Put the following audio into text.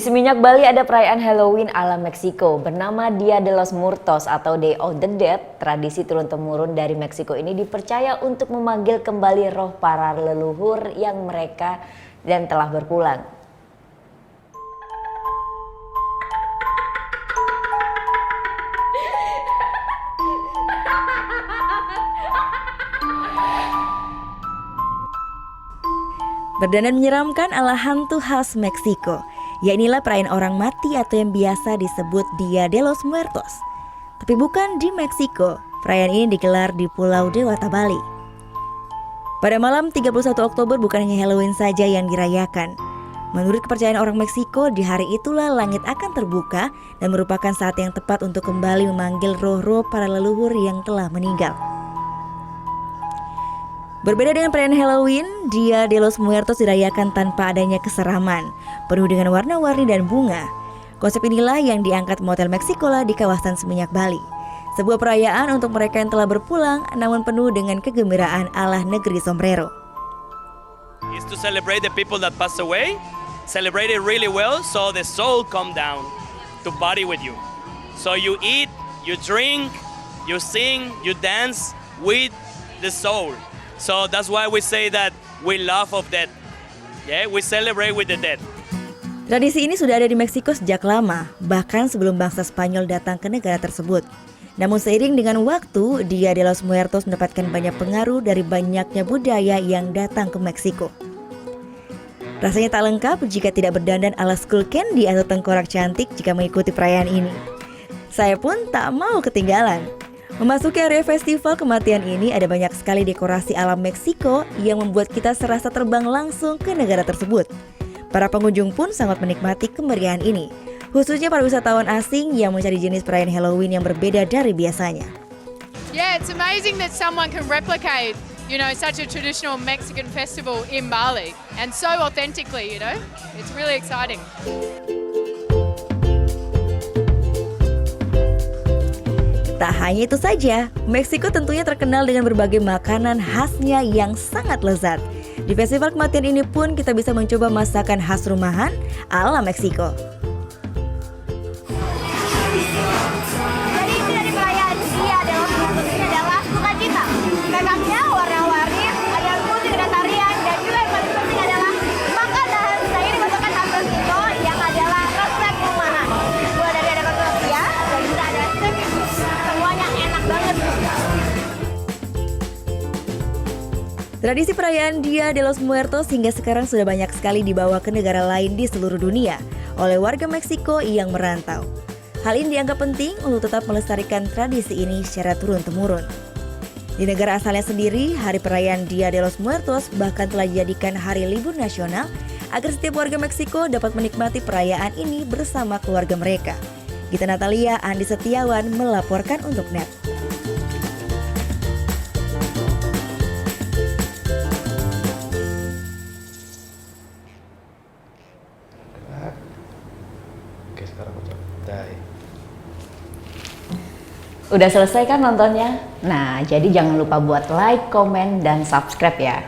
Seminyak Bali ada perayaan Halloween ala Meksiko bernama Dia de los Muertos atau Day of the Dead. Tradisi turun-temurun dari Meksiko ini dipercaya untuk memanggil kembali roh para leluhur yang mereka dan telah berpulang. Berdandan menyeramkan ala hantu khas Meksiko. Ya inilah perayaan orang mati atau yang biasa disebut Dia de los Muertos. Tapi bukan di Meksiko, perayaan ini digelar di Pulau Dewata, Bali. Pada malam 31 Oktober bukan hanya Halloween saja yang dirayakan. Menurut kepercayaan orang Meksiko, di hari itulah langit akan terbuka dan merupakan saat yang tepat untuk kembali memanggil roh-roh para leluhur yang telah meninggal. Berbeda dengan perayaan Halloween, Dia de los Muertos dirayakan tanpa adanya keseraman, penuh dengan warna-warni dan bunga. Konsep inilah yang diangkat Motel Meksikola di kawasan Seminyak, Bali. Sebuah perayaan untuk mereka yang telah berpulang, namun penuh dengan kegembiraan ala negeri sombrero. It's to celebrate the people that passed away, celebrate it really well, so the soul come down to party with you. So you eat, you drink, you sing, you dance with the soul. So that's why we say that we laugh of death. Yeah, we celebrate with the dead. Tradisi ini sudah ada di Meksiko sejak lama, bahkan sebelum bangsa Spanyol datang ke negara tersebut. Namun seiring dengan waktu, Dia de los Muertos mendapatkan banyak pengaruh dari banyaknya budaya yang datang ke Meksiko. Rasanya tak lengkap jika tidak berdandan ala Skull Candy atau tengkorak cantik jika mengikuti perayaan ini. Saya pun tak mau ketinggalan. Memasuki area festival kematian ini ada banyak sekali dekorasi alam Meksiko yang membuat kita serasa terbang langsung ke negara tersebut. Para pengunjung pun sangat menikmati kemeriahan ini, khususnya para wisatawan asing yang mencari jenis perayaan Halloween yang berbeda dari biasanya. Yeah, it's amazing that someone can replicate, such a traditional Mexican festival in Bali and so authentically, It's really exciting. Tak hanya itu saja, Meksiko tentunya terkenal dengan berbagai makanan khasnya yang sangat lezat. Di festival kematian ini pun kita bisa mencoba masakan khas rumahan ala Meksiko. Jadi itu dari perayaan Dia de los Muertos ini adalah sukacita. Memangnya warna-warni, ada yang putih dengan tarian, dan juga yang paling penting adalah makanan. Nah ini merupakan khas Meksiko yang adalah resep rumahan. Mulai dari ada tortilla, dan juga ada steak. Semuanya enak banget. Tradisi perayaan Dia de los Muertos hingga sekarang sudah banyak sekali dibawa ke negara lain di seluruh dunia oleh warga Meksiko yang merantau. Hal ini dianggap penting untuk tetap melestarikan tradisi ini secara turun-temurun. Di negara asalnya sendiri, hari perayaan Dia de los Muertos bahkan telah dijadikan hari libur nasional agar setiap warga Meksiko dapat menikmati perayaan ini bersama keluarga mereka. Gita Natalia, Andi Setiawan melaporkan untuk NET. Oke, sekarang ucap die. Udah selesai kan nontonnya? Nah, jadi jangan lupa buat like, komen, dan subscribe ya.